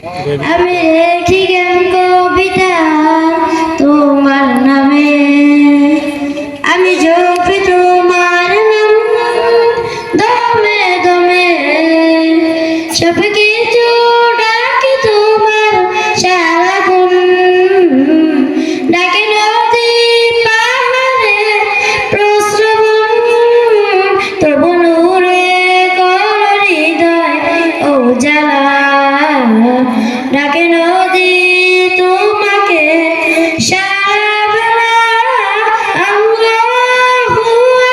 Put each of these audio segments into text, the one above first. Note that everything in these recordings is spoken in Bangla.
আমি রেখি জ্ঞান কবিতা তোমার নামে, আমি জপি তোমার নাম দমে দমে, সব কিছু ডাকি তোমার সারাক্ষণ, ডাকে নদী পাহাড়ে প্রশ্রবণ, তবু নূরে কর হৃদয় ও জ্বালা, ডাকে নদী তোমাকে সারা বেলা, আল্লাহু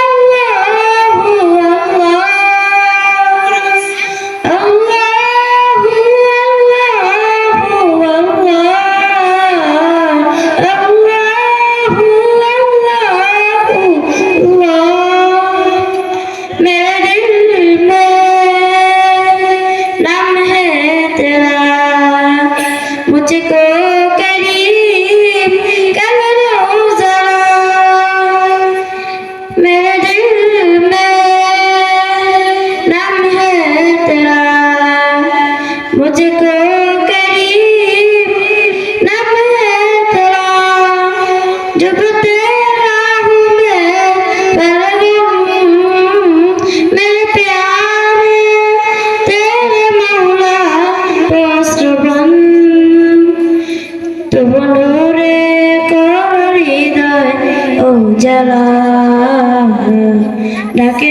আল্লাহু আল্লাহ, আল্লাহু আল্লাহু আল্লাহ, আল্লাহু আল্লাহু আল্লাহ। मेरे दिल में नाम है तेरा, मुझको करीब कर लो जरा, मेरे दिल में नाम है तेरा, मुझको करीब नाम है तेरा, जब तेरा हूँ मैं परगम, मेरे प्यारे तेरे मौला प्रश्रवण, তবু নূরে কর হৃদয় ও জ্বালা, ডাকে